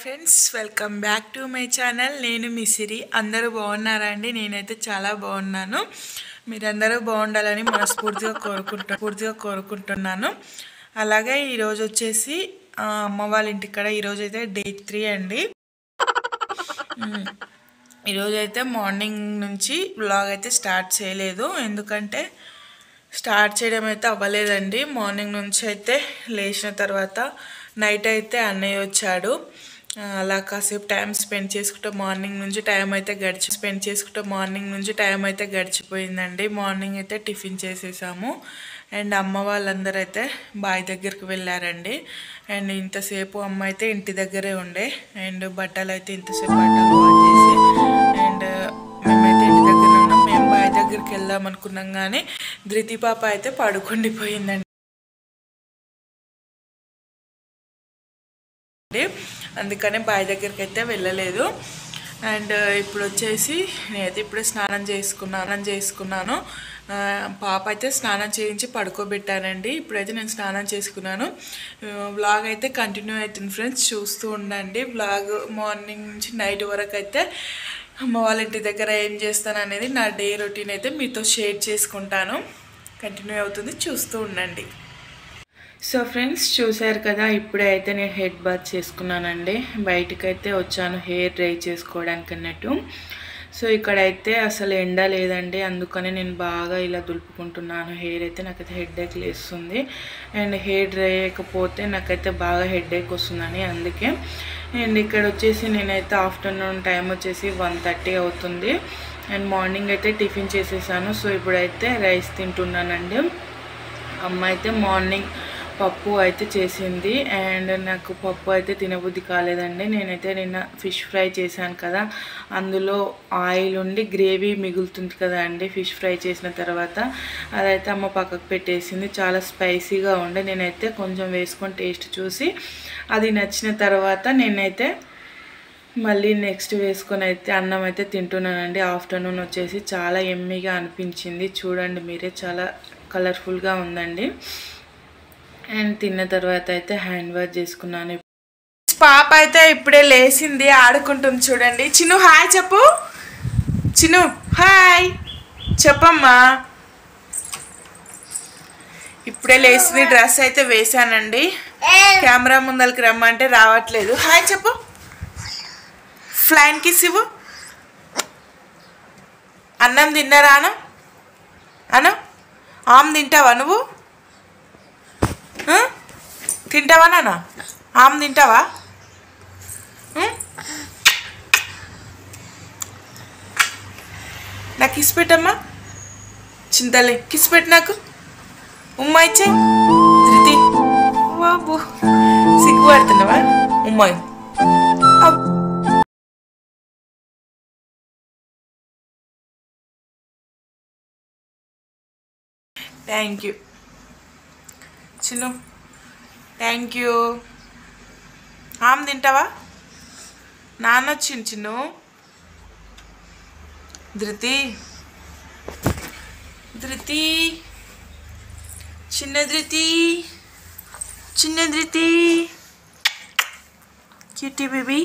Friends welcome back to my channel. నేను మీ సిరి. అందరూ బాగున్నారా అండి? నేనైతే చాలా బాగున్నాను. మీరందరూ బాగుండాలని మనస్ఫూర్తిగా కోరుకుంటున్నాను. అలాగే ఈరోజు వచ్చేసి అమ్మ వాళ్ళ ఇంటికాడ ఈరోజు అయితే డే 3 అండి. ఈరోజైతే మార్నింగ్ నుంచి వ్లాగ్ అయితే స్టార్ట్ చేయలేదు, ఎందుకంటే స్టార్ట్ చేయడం అయితే అవ్వలేదండి. మార్నింగ్ నుంచి అయితే లేచిన తర్వాత నైట్ అయితే అన్నయ్య వచ్చాడు. అలా కాసేపు టైం స్పెండ్ చేసుకుంటూ మార్నింగ్ నుంచి టైం అయితే గడిచిపోయిందండి. మార్నింగ్ అయితే టిఫిన్ చేసేసాము అండ్ అమ్మ వాళ్ళందరూ అయితే బావి దగ్గరికి వెళ్ళారండి. అండ్ ఇంతసేపు అమ్మ అయితే ఇంటి దగ్గరే ఉండే అండ్ బట్టలు అయితే ఇంతసేపు బట్టలు వాష్ చేసి అండ్ మేమైతే ఇంటి దగ్గర ఉన్నాం. మేము బావి దగ్గరికి వెళ్దాం అనుకున్నాం కానీ ధృతి పాప అయితే పడుకుండిపోయిందండి. అందుకనే బావి దగ్గరికి అయితే వెళ్ళలేదు. అండ్ ఇప్పుడు వచ్చేసి నేనైతే ఇప్పుడే స్నానం చేసుకున్నాను. పాప అయితే స్నానం చేయించి పడుకోబెట్టానండి. ఇప్పుడైతే నేను స్నానం చేసుకున్నాను. వ్లాగ్ అయితే కంటిన్యూ అవుతుంది ఫ్రెండ్స్, చూస్తూ ఉండండి. వ్లాగ్ మార్నింగ్ నుంచి నైట్ వరకు అయితే అమ్మ వాళ్ళ ఇంటి దగ్గర ఏం చేస్తాను అనేది నా డే రొటీన్ అయితే మీతో షేర్ చేసుకుంటాను. కంటిన్యూ అవుతుంది, చూస్తూ ఉండండి. సో ఫ్రెండ్స్ చూసారు కదా, ఇప్పుడే అయితే నేను హెడ్ బాత్ చేసుకున్నానండి. బయటకైతే వచ్చాను హెయిర్ డ్రై చేసుకోవడానికి అన్నట్టు. సో ఇక్కడైతే అసలు ఎండ లేదండి, అందుకని నేను బాగా ఇలా దులుపుకుంటున్నాను. హెయిర్ అయితే నాకైతే హెడేక్ లేస్తుంది అండ్ హెయిర్ డ్రై అయ్యకపోతే నాకైతే బాగా హెడేక్ వస్తుందని అందుకే. అండ్ ఇక్కడ వచ్చేసి నేనైతే ఆఫ్టర్నూన్ టైం వచ్చేసి 1:30 అవుతుంది అండ్ మార్నింగ్ అయితే టిఫిన్ చేసేసాను. సో ఇప్పుడైతే రైస్ తింటున్నానండి. అమ్మ అయితే మార్నింగ్ పప్పు అయితే చేసింది అండ్ నాకు పప్పు అయితే తినబుద్ధి కాలేదండి. నేనైతే నిన్న ఫిష్ ఫ్రై చేశాను కదా, అందులో ఆయిల్ ఉండి గ్రేవీ మిగులుతుంది కదా అండి ఫిష్ ఫ్రై చేసిన తర్వాత, అదైతే అమ్మ పక్కకు పెట్టేసింది. చాలా స్పైసీగా ఉండే. నేనైతే కొంచెం వేసుకొని టేస్ట్ చూసి అది నచ్చిన తర్వాత నేనైతే మళ్ళీ నెక్స్ట్ వేసుకొని అయితే అన్నం అయితే తింటున్నానండి. ఆఫ్టర్నూన్ వచ్చేసి చాలా ఎమ్మీగా అనిపించింది. చూడండి మీరే, చాలా కలర్ఫుల్గా ఉందండి. అండ్ తిన్న తర్వాత అయితే హ్యాండ్ వాష్ చేసుకున్నాను. పాప అయితే ఇప్పుడే లేచింది, ఆడుకుంటుంది చూడండి. చిన్ను హాయ్ చెప్పు. చిన్ను హాయ్ చెప్పమ్మా. ఇప్పుడే లేచింది. డ్రెస్ అయితే వేసానండి. కెమెరా ముందరికి రమ్మంటే రావట్లేదు. హాయ్ చెప్పు. ఫ్లైన్ కిస్ ఇవ్వు. అన్నం తిన్నారా అను. ఆమ్ తింటావా నువ్వు? తింటావా నాన్న? ఆమ్ తింటావా? నాకు కిస్ పెట్టమ్మా. చింతలే కిస్ పెట్టి నాకు ఉమ్మా ఇచ్చే. ధృతి బాబు సిగ్గుపడుతున్నావా? ఉమ్మాయి thank you Chinnu, thank you. ఆమె తింటావా? నాన్న వచ్చింది చిన్ను. ధృతి చిన్న ధృతి క్యూటీ బేబీ.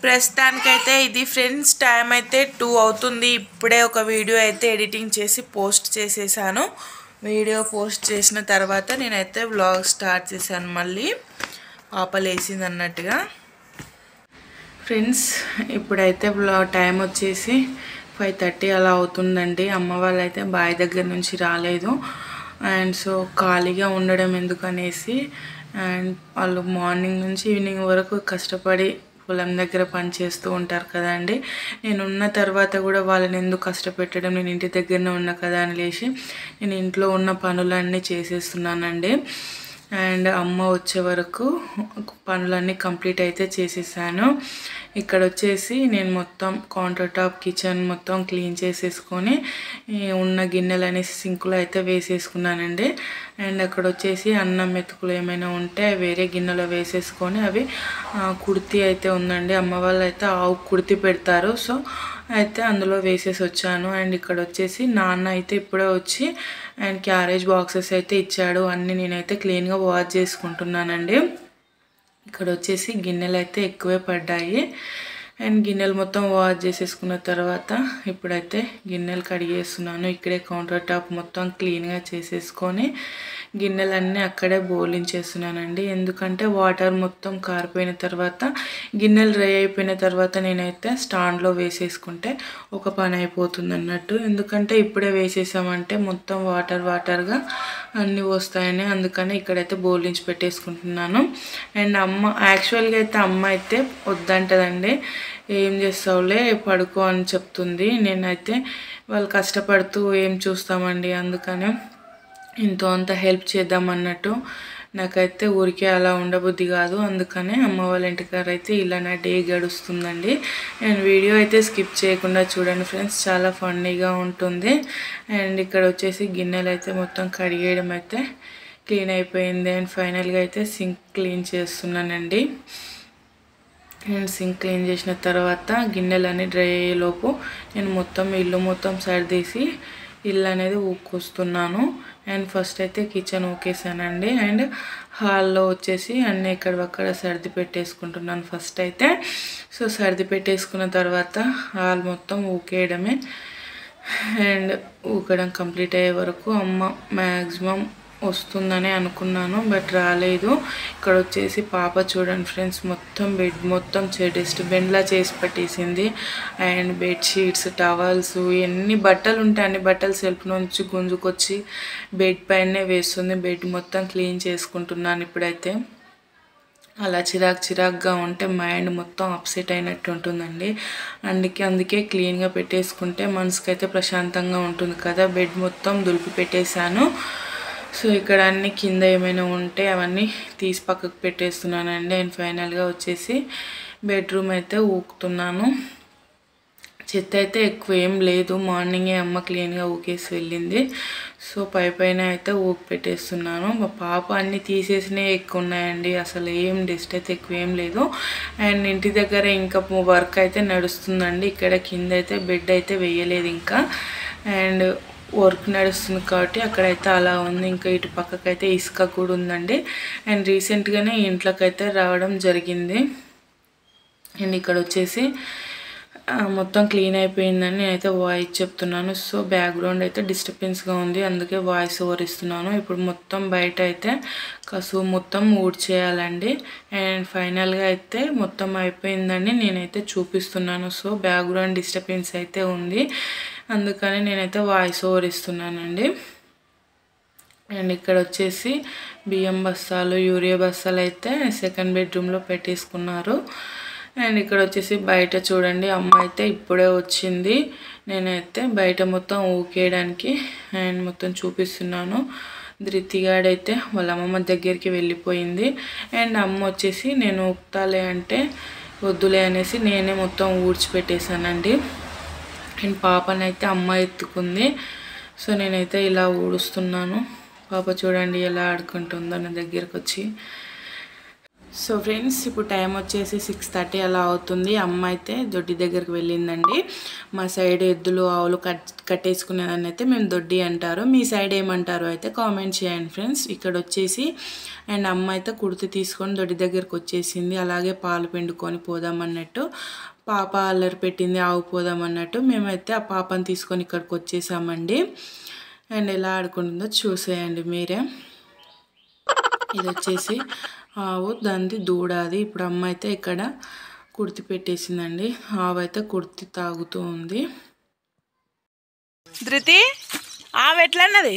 ప్రస్తుతానికైతే ఇది ఫ్రెండ్స్ టైం అయితే 2 అవుతుంది. ఇప్పుడే ఒక వీడియో అయితే ఎడిటింగ్ చేసి పోస్ట్ చేసేసాను. వీడియో పోస్ట్ చేసిన తర్వాత నేనైతే వ్లాగ్ స్టార్ట్ చేశాను. మళ్ళీ పాప లేచింది అన్నట్టుగా. ఫ్రెండ్స్ ఇప్పుడైతే వ్లాగ్ టైం వచ్చేసి 5:30 అలా అవుతుందండి. అమ్మ వాళ్ళైతే బావి దగ్గర నుంచి రాలేదు అండ్ సో ఖాళీగా ఉండడం ఎందుకనేసి అండ్ వాళ్ళు మార్నింగ్ నుంచి ఈవినింగ్ వరకు కష్టపడి పొలం దగ్గర పని చేస్తూ ఉంటారు కదండి. నేను ఉన్న తర్వాత కూడా వాళ్ళని ఎందుకు కష్టపెట్టడం, నేను ఇంటి దగ్గరనే ఉన్నా కదా అని లేచి నేను ఇంట్లో ఉన్న పనులన్నీ చేసేస్తున్నానండి. అండ్ అమ్మ వచ్చే వరకు పనులన్నీ కంప్లీట్ అయితే చేసేసాను. ఇక్కడ వచ్చేసి నేను మొత్తం కౌంటర్ టాప్ కిచెన్ మొత్తం క్లీన్ చేసేసుకొని ఉన్న గిన్నెలు అనేసి సింకులో అయితే వేసేసుకున్నానండి. అండ్ అక్కడ వచ్చేసి అన్నం మెతుకులు ఏమైనా ఉంటే వేరే గిన్నెలో వేసేసుకొని అవి కుర్తి అయితే ఉందండి. అమ్మ వాళ్ళు అయితే ఆవు కుర్తి పెడతారు, సో అయితే అందులో వేసేసి వచ్చాను. అండ్ ఇక్కడ వచ్చేసి నాన్న అయితే ఇప్పుడే వచ్చి అండ్ క్యారేజ్ బాక్సెస్ అయితే ఇచ్చాడు. అన్నీ నేనైతే క్లీన్గా వాష్ చేసుకుంటున్నానండి. ఇక్కడ వచ్చేసి గిన్నెలు అయితే ఎక్కువే పడ్డాయి. అండ్ గిన్నెలు మొత్తం వాష్ చేసేసుకున్న తర్వాత ఇప్పుడైతే గిన్నెలు కడిగేస్తున్నాను. ఇక్కడే కౌంటర్ టాప్ మొత్తం క్లీన్గా చేసేసుకొని గిన్నెలన్నీ అక్కడే బోలించేస్తున్నానండి. ఎందుకంటే వాటర్ మొత్తం కారిపోయిన తర్వాత గిన్నెలు డ్రై అయిపోయిన తర్వాత నేనైతే స్టాండ్లో వేసేసుకుంటే ఒక పని అయిపోతుంది అన్నట్టు. ఎందుకంటే ఇప్పుడే వేసేసామంటే మొత్తం వాటర్గా అన్నీ వస్తాయని అందుకని ఇక్కడైతే బోలించి పెట్టేసుకుంటున్నాను. అండ్ యాక్చువల్గా అయితే అమ్మ అయితే వద్దంటదండి. ఏం చేస్తావులే పడుకో అని చెప్తుంది. నేనైతే వాళ్ళు కష్టపడుతూ ఏం చూస్తామండి, అందుకనే ఇంతో అంత హెల్ప్ చేద్దాం అన్నట్టు. నాకైతే ఊరికే అలా ఉండబుద్ధి కాదు. అందుకనే అమ్మ వాళ్ళ ఇంటికాడ అయితే ఇలా నా డే గడుస్తుందండి. అండ్ వీడియో అయితే స్కిప్ చేయకుండా చూడండి ఫ్రెండ్స్, చాలా ఫన్నీగా ఉంటుంది. అండ్ ఇక్కడ వచ్చేసి గిన్నెలు అయితే మొత్తం కడిగేయడం అయితే క్లీన్ అయిపోయింది. అండ్ ఫైనల్గా అయితే సింక్ క్లీన్ చేస్తున్నానండి. నేను సింక్ క్లీన్ చేసిన తర్వాత గిన్నెలన్నీ డ్రై అయ్యేలోపు నేను మొత్తం ఇల్లు మొత్తం సర్దేసి ఇల్లు అనేది ఊకొస్తున్నాను. అండ్ ఫస్ట్ అయితే కిచెన్ ఊకేసానండి. అండ్ హాల్లో వచ్చేసి అన్నీ ఎక్కడక్కడ సర్ది పెట్టేసుకుంటున్నాను ఫస్ట్ అయితే. సో సర్ది పెట్టేసుకున్న తర్వాత హాల్ మొత్తం ఊకేయడమే. అండ్ ఊకడం కంప్లీట్ అయ్యే వరకు అమ్మ మ్యాక్సిమం వస్తుందని అనుకున్నాను, బట్ రాలేదు. ఇక్కడ వచ్చేసి పాప చూడండి ఫ్రెండ్స్, మొత్తం బెడ్ మొత్తం డస్ట్బిన్లా చేసి పెట్టేసింది. అండ్ బెడ్షీట్స్, టవల్స్, ఎన్ని బట్టలు ఉంటాయి అన్ని బట్టలు సెల్ఫ్ నుంచి గుంజుకొచ్చి బెడ్ పైనే వేస్తుంది. బెడ్ మొత్తం క్లీన్ చేసుకుంటున్నాను ఇప్పుడైతే. అలా చిరాకుగా ఉంటే మైండ్ మొత్తం అప్సెట్ అయినట్టు ఉంటుందండి. అందుకే క్లీన్గా పెట్టేసుకుంటే మనసుకైతే ప్రశాంతంగా ఉంటుంది కదా. బెడ్ మొత్తం దులిపి పెట్టేశాను. సో ఇక్కడ అన్ని కింద ఏమైనా ఉంటే అవన్నీ తీసి పక్కకు పెట్టేస్తున్నానండి. అండ్ ఫైనల్గా వచ్చేసి బెడ్రూమ్ అయితే ఊకుతున్నాను. చెత్త అయితే ఎక్కువ ఏం లేదు, మార్నింగే అమ్మ క్లీన్గా ఊకేసి వెళ్ళింది. సో పైన అయితే ఊకి పెట్టేస్తున్నాను. మా పాప అన్నీ తీసేసినవి ఎక్కువ ఉన్నాయండి, అసలు ఏం డస్ట్ అయితే ఎక్కువ ఏం లేదు. అండ్ ఇంటి దగ్గర ఇంకా వర్క్ అయితే నడుస్తుందండి. ఇక్కడ కింద అయితే బెడ్ అయితే వేయలేదు ఇంకా. అండ్ వర్క్ నడుస్తుంది కాబట్టి అక్కడైతే అలా ఉంది. ఇంకా ఇటు పక్కకైతే ఇసుక కూడా ఉందండి. అండ్ రీసెంట్గానే ఇంట్లోకి అయితే రావడం జరిగింది. అండ్ ఇక్కడ వచ్చేసి మొత్తం క్లీన్ అయిపోయిందని నేనైతే వాయిస్ చెప్తున్నాను. సో బ్యాక్గ్రౌండ్ అయితే డిస్టర్బెన్స్గా ఉంది, అందుకే వాయిస్ ఓవర్ ఇస్తున్నాను. ఇప్పుడు మొత్తం బయట అయితే కసువు మొత్తం ఊడ్చేయాలండి. అండ్ ఫైనల్గా అయితే మొత్తం అయిపోయిందని నేనైతే చూపిస్తున్నాను. సో బ్యాక్గ్రౌండ్ డిస్టర్బెన్స్ అయితే ఉంది, అందుకని నేనైతే వాయిస్ ఓవర్ ఇస్తున్నానండి. అండ్ ఇక్కడ వచ్చేసి బియ్యం బస్తాలు, యూరియా బస్తాలు అయితే సెకండ్ బెడ్రూమ్లో పెట్టేసుకున్నారు. అండ్ ఇక్కడ వచ్చేసి బయట చూడండి, అమ్మ అయితే ఇప్పుడే వచ్చింది. నేనైతే బయట మొత్తం ఊకేయడానికి అండ్ మొత్తం చూపిస్తున్నాను. ధృతిగాడైతే వాళ్ళ అమ్మమ్మ దగ్గరికి వెళ్ళిపోయింది. అండ్ అమ్మ వచ్చేసి నేను ఊపుతాలే అంటే వద్దులే అనేసి నేనే మొత్తం ఊడ్చిపెట్టేశానండి. అండ్ పాపనైతే అమ్మ ఎత్తుకుంది. సో నేనైతే ఇలా ఊడుస్తున్నాను. పాప చూడండి ఎలా ఆడుకుంటుందో నా దగ్గరకు వచ్చి. సో ఫ్రెండ్స్, ఇప్పుడు టైం వచ్చేసి 6:30 అలా అవుతుంది. అమ్మ అయితే దొడ్డి దగ్గరికి వెళ్ళిందండి. మా సైడ్ ఎద్దులు ఆవులు కట్టేసుకునేదాన్ని అయితే మేము దొడ్డి అంటారు. మీ సైడ్ ఏమంటారో అయితే కామెంట్ చేయండి ఫ్రెండ్స్. ఇక్కడ వచ్చేసి అండ్ అమ్మ అయితే కుర్తి తీసుకొని దొడ్డి దగ్గరికి వచ్చేసింది. అలాగే పాలు పిండుకొని పోదామన్నట్టు పాప అల్లరి పెట్టింది, ఆవు పోదామన్నట్టు మేమైతే ఆ పాపను తీసుకొని ఇక్కడికి వచ్చేసామండి. అండ్ ఎలా ఆడుకుంటుందో చూసేయండి మీరే. ఇది వచ్చేసి ఆవు, దాన్ని దూడాది. ఇప్పుడు అమ్మ అయితే ఇక్కడ కుర్తి పెట్టేసిందండి. ఆవు అయితే కుర్తి తాగుతూ ఉంది. ధృతి, ఆవు ఎట్లా అన్నది?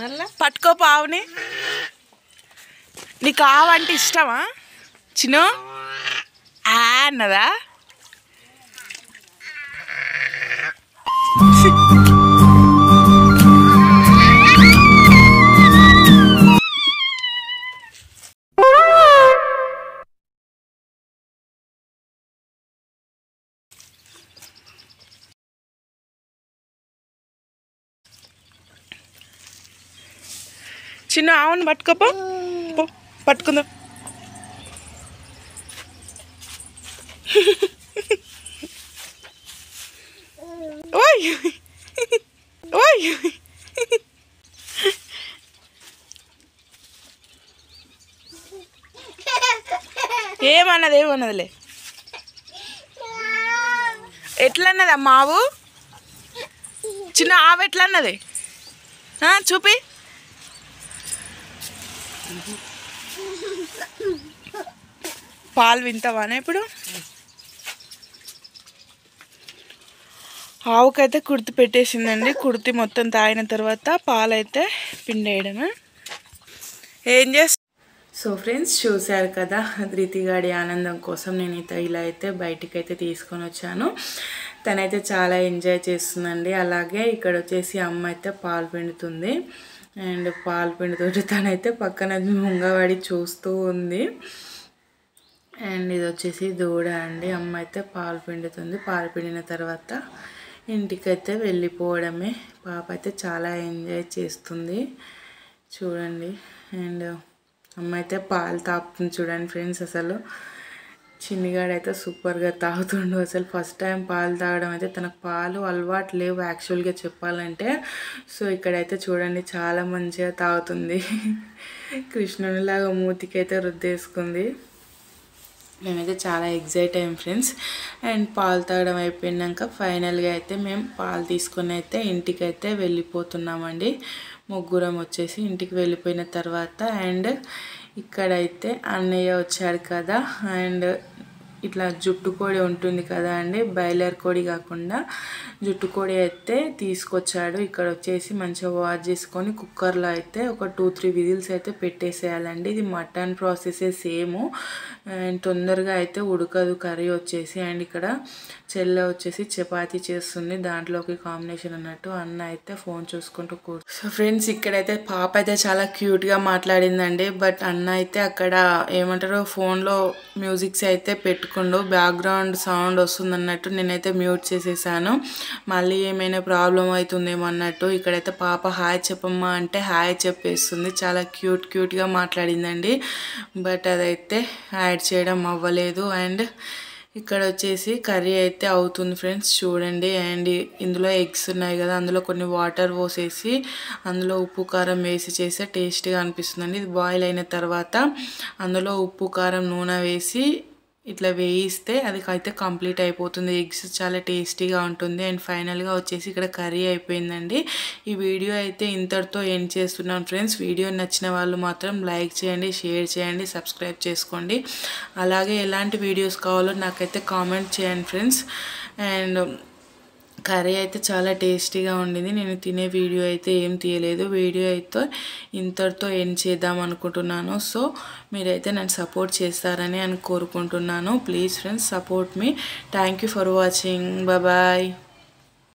మళ్ళా పట్టుకోపో ఆవుని. నీకు ఆవు అంటే ఇష్టమా చిన్ను? అన్నదా? చిన్న ఆవును పట్టుకోపో, పట్టుకుందాం. ఓయ్ ఓయ్, ఏమన్నదిలే. ఎట్లా అన్నది అమ్మ ఆవు? చిన్న ఆవు ఎట్లా అన్నది చూపి. పాలు వింటావానే ఇప్పుడు? ఆవుకైతే కుర్తి పెట్టేసిందండి. కుర్తి మొత్తం తాగిన తర్వాత పాలైతే పిండేయడమే. ఏం చేస్తా. సో ఫ్రెండ్స్ చూశారు కదా, ధృతిగాడి ఆనందం కోసం నేనైతే ఇలా అయితే బయటికి అయితే తీసుకొని వచ్చాను. తనైతే చాలా ఎంజాయ్ చేస్తుందండి. అలాగే ఇక్కడ వచ్చేసి అమ్మ అయితే పాలు పిండుతుంది. అండ్ పాలు పిండుతుంటే తనైతే పక్కన ముంగవాడి చూస్తూ ఉంది. అండ్ ఇది వచ్చేసి దూడ అండి. అమ్మ అయితే పాలు పిండుతుంది. పాలు పిండిన తర్వాత ఇంటికైతే వెళ్ళిపోవడమే. పాప అయితే చాలా ఎంజాయ్ చేస్తుంది చూడండి. అండ్ అమ్మ అయితే పాలు తాపుతుంది చూడండి ఫ్రెండ్స్. అసలు చిన్నిగాడైతే సూపర్గా తాగుతుండు. అసలు ఫస్ట్ టైం పాలు తాగడం అయితే, తనకు పాలు అలవాటు లేవు యాక్చువల్గా చెప్పాలంటే. సో ఇక్కడైతే చూడండి చాలా మంచిగా తాగుతుంది. కృష్ణునిలాగా మూతికైతే రుద్దేసుకుంది. మేమైతే చాలా ఎగ్జైట్ అయ్యాం ఫ్రెండ్స్. అండ్ పాలు తాగడం అయిపోయినాక ఫైనల్గా అయితే మేము పాలు తీసుకొని అయితే ఇంటికైతే వెళ్ళిపోతున్నామండి. ముగ్గురం వచ్చేసి ఇంటికి వెళ్ళిపోయిన తర్వాత అండ్ ఇక్కడైతే అన్నయ్య వచ్చాడు కదా. అండ్ ఇట్లా జుట్టు కోడి ఉంటుంది కదా అండి, బాయిలర్ కోడి కాకుండా జుట్టు కోడి అయితే తీసుకొచ్చాడు. ఇక్కడ వచ్చేసి మంచిగా వాష్ చేసుకొని కుక్కర్లో అయితే ఒక 2-3 విజిల్స్ అయితే పెట్టేసేయాలండి. ఇది మటన్ ప్రాసెసే సేమ్. అండ్ తొందరగా అయితే ఉడకదు కర్రీ వచ్చేసి. అండ్ ఇక్కడ చెల్లె వచ్చేసి చపాతీ చేస్తుంది, దాంట్లోకి కాంబినేషన్ అన్నట్టు. అన్న అయితే ఫోన్ చూసుకుంటూ సో ఫ్రెండ్స్ ఇక్కడైతే పాప అయితే చాలా క్యూట్గా మాట్లాడిందండి. బట్ అన్న అయితే అక్కడ ఏమంటారో ఫోన్లో మ్యూజిక్స్ అయితే పెట్టుకుండు, బ్యాక్గ్రౌండ్ సౌండ్ వస్తుంది అన్నట్టు. నేనైతే మ్యూట్ చేసేసాను, మళ్ళీ ఏమైనా ప్రాబ్లం అవుతుందేమో అన్నట్టు. ఇక్కడైతే పాప హాయ్ చెప్పమ్మా అంటే హాయ్ చెప్పేస్తుంది. చాలా క్యూట్గా మాట్లాడిందండి. బట్ అదైతే యాడ్ చేయడం అవ్వలేదు. అండ్ ఇక్కడ వచ్చేసి కర్రీ అయితే అవుతుంది ఫ్రెండ్స్ చూడండి. అండ్ ఇందులో ఎగ్స్ ఉన్నాయి కదా, అందులో కొన్ని వాటర్ పోసేసి అందులో ఉప్పు కారం వేసి చేస్తే టేస్టీగా అనిపిస్తుందండి. ఇది బాయిల్ అయిన తర్వాత అందులో ఉప్పు కారం నూనె వేసి ఇట్లా వేయిస్తే అది అయితే కంప్లీట్ అయిపోతుంది. ఎగ్స్ చాలా టేస్టీగా ఉంటుంది. అండ్ ఫైనల్గా వచ్చేసి ఇక్కడ కర్రీ అయిపోయిందండి. ఈ వీడియో అయితే ఇంతటితో ఎండ్ చేస్తున్నాను ఫ్రెండ్స్. వీడియో నచ్చిన వాళ్ళు మాత్రం లైక్ చేయండి, షేర్ చేయండి, సబ్స్క్రైబ్ చేసుకోండి. అలాగే ఎలాంటి వీడియోస్ కావాలో నాకైతే కామెంట్ చేయండి ఫ్రెండ్స్. అండ్ కర్రీ అయితే చాలా టేస్టీగా ఉండింది. నేను తినే వీడియో అయితే ఏం తీయలేదు. వీడియో అయితే ఇంతటితో ఎండ్ చేద్దాం అనుకుంటున్నాను. సో మీరైతే నన్ను సపోర్ట్ చేస్తారని కోరుకుంటున్నాను. Please friends support me. Thank you for watching. Bye.